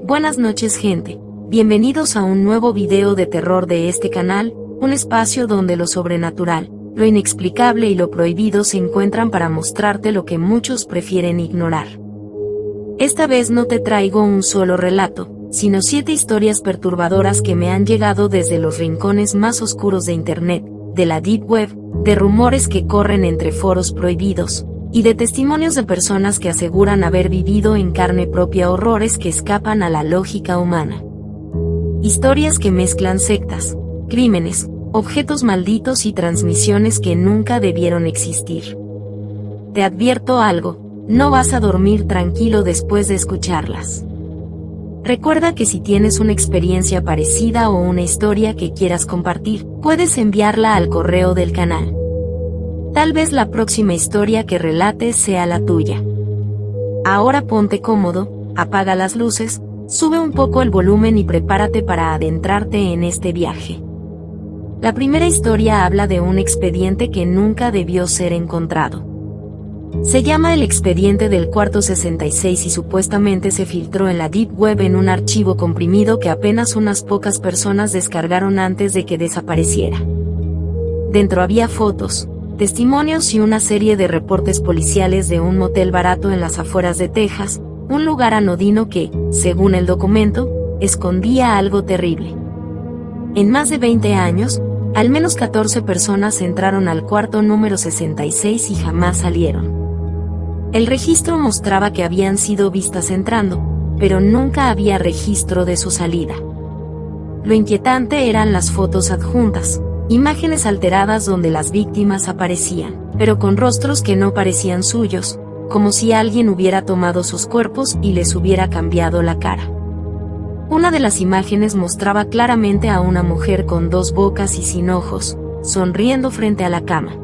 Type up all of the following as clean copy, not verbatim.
Buenas noches, gente. Bienvenidos a un nuevo video de terror de este canal, un espacio donde lo sobrenatural, lo inexplicable y lo prohibido se encuentran para mostrarte lo que muchos prefieren ignorar. Esta vez no te traigo un solo relato, sino 7 historias perturbadoras que me han llegado desde los rincones más oscuros de Internet, de la Deep Web, de rumores que corren entre foros prohibidos, y de testimonios de personas que aseguran haber vivido en carne propia horrores que escapan a la lógica humana. Historias que mezclan sectas, crímenes, objetos malditos y transmisiones que nunca debieron existir. Te advierto algo, no vas a dormir tranquilo después de escucharlas. Recuerda que si tienes una experiencia parecida o una historia que quieras compartir, puedes enviarla al correo del canal. Tal vez la próxima historia que relates sea la tuya. Ahora ponte cómodo, apaga las luces, sube un poco el volumen y prepárate para adentrarte en este viaje. La primera historia habla de un expediente que nunca debió ser encontrado. Se llama el expediente del cuarto 66 y supuestamente se filtró en la Deep Web en un archivo comprimido que apenas unas pocas personas descargaron antes de que desapareciera. Dentro había fotos, testimonios y una serie de reportes policiales de un motel barato en las afueras de Texas, un lugar anodino que, según el documento, escondía algo terrible. En más de 20 años, al menos 14 personas entraron al cuarto número 66 y jamás salieron. El registro mostraba que habían sido vistas entrando, pero nunca había registro de su salida. Lo inquietante eran las fotos adjuntas. Imágenes alteradas donde las víctimas aparecían, pero con rostros que no parecían suyos, como si alguien hubiera tomado sus cuerpos y les hubiera cambiado la cara. Una de las imágenes mostraba claramente a una mujer con 2 bocas y sin ojos, sonriendo frente a la cama.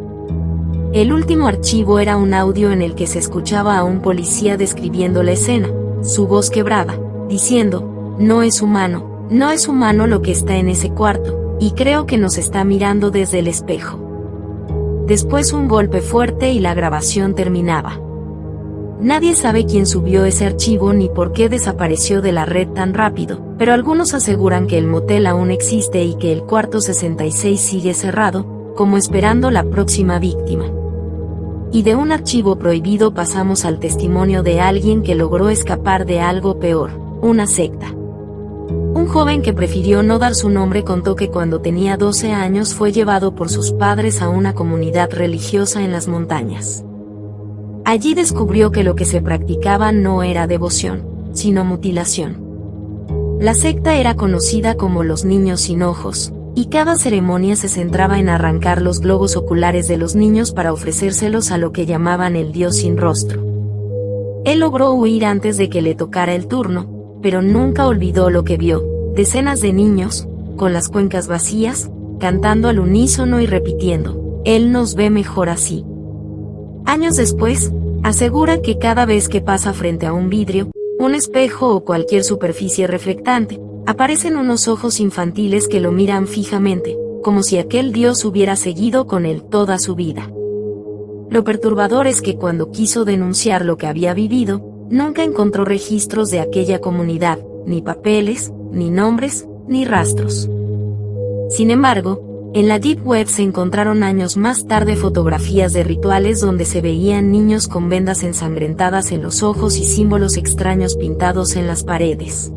El último archivo era un audio en el que se escuchaba a un policía describiendo la escena, su voz quebrada, diciendo: no es humano lo que está en ese cuarto. Y creo que nos está mirando desde el espejo. Después un golpe fuerte y la grabación terminaba. Nadie sabe quién subió ese archivo ni por qué desapareció de la red tan rápido, pero algunos aseguran que el motel aún existe y que el cuarto 66 sigue cerrado, como esperando la próxima víctima. Y de un archivo prohibido pasamos al testimonio de alguien que logró escapar de algo peor, una secta. Un joven que prefirió no dar su nombre contó que cuando tenía 12 años fue llevado por sus padres a una comunidad religiosa en las montañas. Allí descubrió que lo que se practicaba no era devoción, sino mutilación. La secta era conocida como los niños sin ojos, y cada ceremonia se centraba en arrancar los globos oculares de los niños para ofrecérselos a lo que llamaban el Dios sin rostro. Él logró huir antes de que le tocara el turno, pero nunca olvidó lo que vio: decenas de niños, con las cuencas vacías, cantando al unísono y repitiendo: Él nos ve mejor así. Años después, asegura que cada vez que pasa frente a un vidrio, un espejo o cualquier superficie reflectante, aparecen unos ojos infantiles que lo miran fijamente, como si aquel Dios hubiera seguido con él toda su vida. Lo perturbador es que cuando quiso denunciar lo que había vivido, nunca encontró registros de aquella comunidad, ni papeles, ni nombres, ni rastros. Sin embargo, en la Deep Web se encontraron años más tarde fotografías de rituales donde se veían niños con vendas ensangrentadas en los ojos y símbolos extraños pintados en las paredes.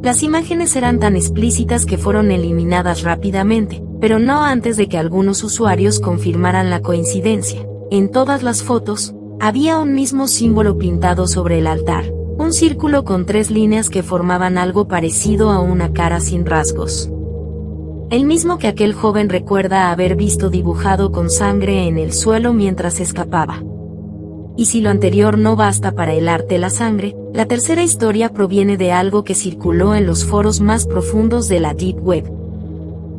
Las imágenes eran tan explícitas que fueron eliminadas rápidamente, pero no antes de que algunos usuarios confirmaran la coincidencia. En todas las fotos, había un mismo símbolo pintado sobre el altar, un círculo con 3 líneas que formaban algo parecido a una cara sin rasgos. El mismo que aquel joven recuerda haber visto dibujado con sangre en el suelo mientras escapaba. Y si lo anterior no basta para helarte la sangre, la tercera historia proviene de algo que circuló en los foros más profundos de la Deep Web.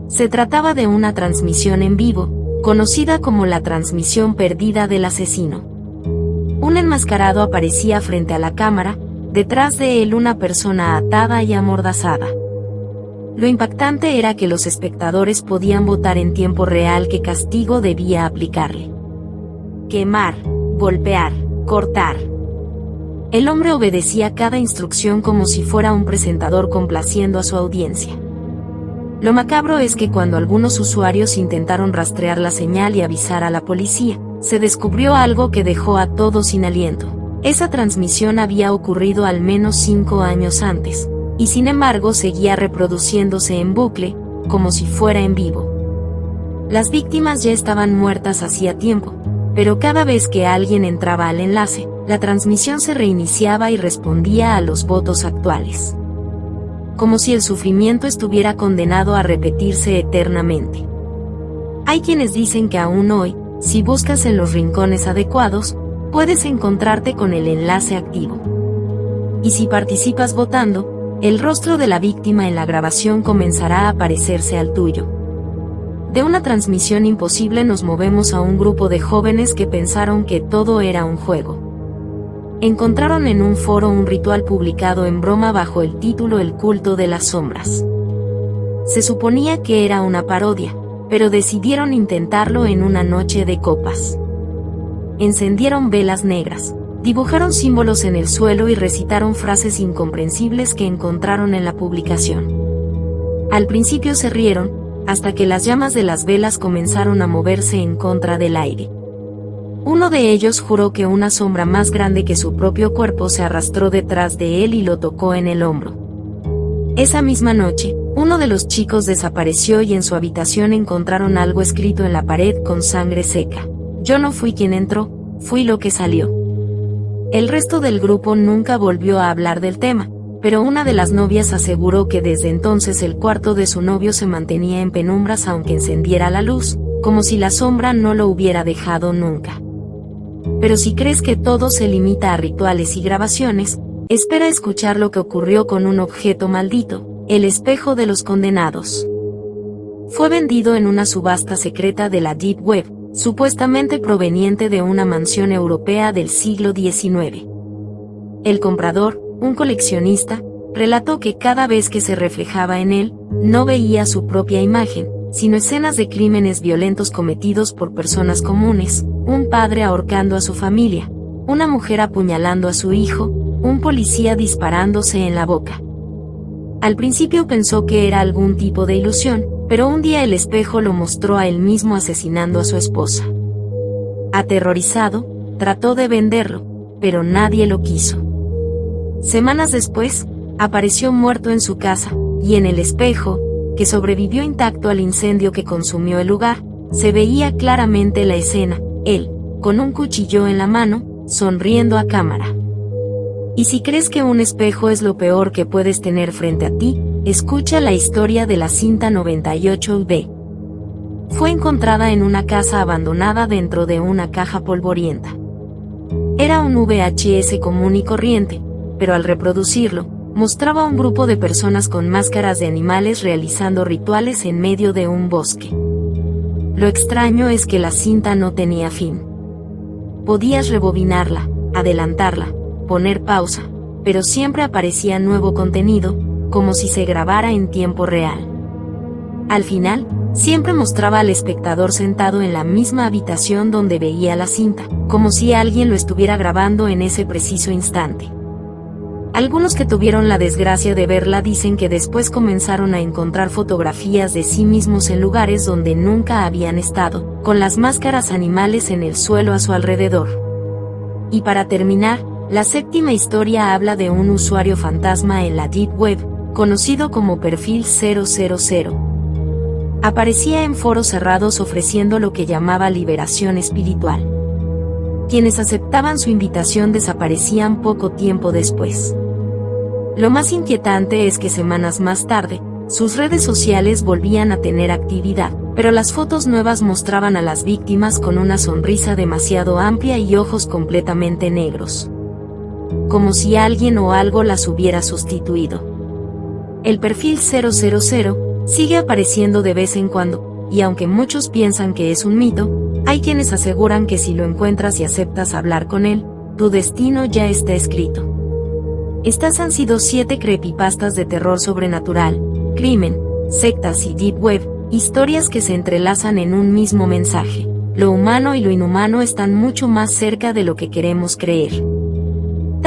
Se trataba de una transmisión en vivo, conocida como la transmisión perdida del asesino. Un enmascarado aparecía frente a la cámara, detrás de él una persona atada y amordazada. Lo impactante era que los espectadores podían votar en tiempo real qué castigo debía aplicarle. Quemar, golpear, cortar. El hombre obedecía cada instrucción como si fuera un presentador complaciendo a su audiencia. Lo macabro es que cuando algunos usuarios intentaron rastrear la señal y avisar a la policía, se descubrió algo que dejó a todos sin aliento. Esa transmisión había ocurrido al menos 5 años antes, y sin embargo seguía reproduciéndose en bucle, como si fuera en vivo. Las víctimas ya estaban muertas hacía tiempo, pero cada vez que alguien entraba al enlace, la transmisión se reiniciaba y respondía a los votos actuales. Como si el sufrimiento estuviera condenado a repetirse eternamente. Hay quienes dicen que aún hoy, si buscas en los rincones adecuados, puedes encontrarte con el enlace activo. Y si participas votando, el rostro de la víctima en la grabación comenzará a parecerse al tuyo. De una transmisión imposible nos movemos a un grupo de jóvenes que pensaron que todo era un juego. Encontraron en un foro un ritual publicado en broma bajo el título El culto de las sombras. Se suponía que era una parodia, pero decidieron intentarlo en una noche de copas. Encendieron velas negras, dibujaron símbolos en el suelo y recitaron frases incomprensibles que encontraron en la publicación. Al principio se rieron, hasta que las llamas de las velas comenzaron a moverse en contra del aire. Uno de ellos juró que una sombra más grande que su propio cuerpo se arrastró detrás de él y lo tocó en el hombro. Esa misma noche, uno de los chicos desapareció y en su habitación encontraron algo escrito en la pared con sangre seca. Yo no fui quien entró, fui lo que salió. El resto del grupo nunca volvió a hablar del tema, pero una de las novias aseguró que desde entonces el cuarto de su novio se mantenía en penumbras aunque encendiera la luz, como si la sombra no lo hubiera dejado nunca. Pero si crees que todo se limita a rituales y grabaciones, espera escuchar lo que ocurrió con un objeto maldito, el espejo de los condenados. Fue vendido en una subasta secreta de la Deep Web, supuestamente proveniente de una mansión europea del siglo XIX. El comprador, un coleccionista, relató que cada vez que se reflejaba en él, no veía su propia imagen, sino escenas de crímenes violentos cometidos por personas comunes, un padre ahorcando a su familia, una mujer apuñalando a su hijo, un policía disparándose en la boca. Al principio pensó que era algún tipo de ilusión, pero un día el espejo lo mostró a él mismo asesinando a su esposa. Aterrorizado, trató de venderlo, pero nadie lo quiso. Semanas después, apareció muerto en su casa, y en el espejo, que sobrevivió intacto al incendio que consumió el lugar, se veía claramente la escena, él, con un cuchillo en la mano, sonriendo a cámara. Y si crees que un espejo es lo peor que puedes tener frente a ti, escucha la historia de la cinta 98B. Fue encontrada en una casa abandonada dentro de una caja polvorienta. Era un VHS común y corriente, pero al reproducirlo, mostraba un grupo de personas con máscaras de animales realizando rituales en medio de un bosque. Lo extraño es que la cinta no tenía fin. Podías rebobinarla, adelantarla, poner pausa, pero siempre aparecía nuevo contenido, como si se grabara en tiempo real. Al final, siempre mostraba al espectador sentado en la misma habitación donde veía la cinta, como si alguien lo estuviera grabando en ese preciso instante. Algunos que tuvieron la desgracia de verla dicen que después comenzaron a encontrar fotografías de sí mismos en lugares donde nunca habían estado, con las máscaras animales en el suelo a su alrededor. Y para terminar, la séptima historia habla de un usuario fantasma en la Deep Web, conocido como Perfil 000. Aparecía en foros cerrados ofreciendo lo que llamaba liberación espiritual. Quienes aceptaban su invitación desaparecían poco tiempo después. Lo más inquietante es que semanas más tarde, sus redes sociales volvían a tener actividad, pero las fotos nuevas mostraban a las víctimas con una sonrisa demasiado amplia y ojos completamente negros. Como si alguien o algo las hubiera sustituido. El perfil 000 sigue apareciendo de vez en cuando, y aunque muchos piensan que es un mito, hay quienes aseguran que si lo encuentras y aceptas hablar con él, tu destino ya está escrito. Estas han sido 7 creepypastas de terror sobrenatural, crimen, sectas y deep web, historias que se entrelazan en un mismo mensaje. Lo humano y lo inhumano están mucho más cerca de lo que queremos creer.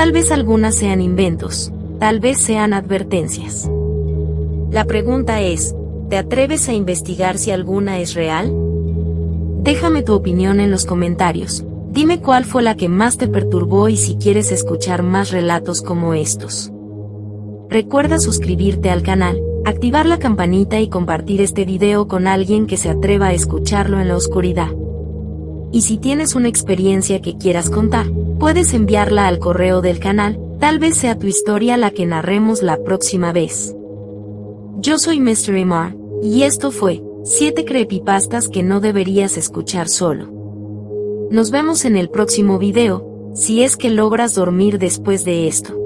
Tal vez algunas sean inventos, tal vez sean advertencias. La pregunta es, ¿te atreves a investigar si alguna es real? Déjame tu opinión en los comentarios. Dime cuál fue la que más te perturbó y si quieres escuchar más relatos como estos. Recuerda suscribirte al canal, activar la campanita y compartir este video con alguien que se atreva a escucharlo en la oscuridad. Y si tienes una experiencia que quieras contar, puedes enviarla al correo del canal, tal vez sea tu historia la que narremos la próxima vez. Yo soy Mystery Mar, y esto fue 7 creepypastas que no deberías escuchar solo. Nos vemos en el próximo video, si es que logras dormir después de esto.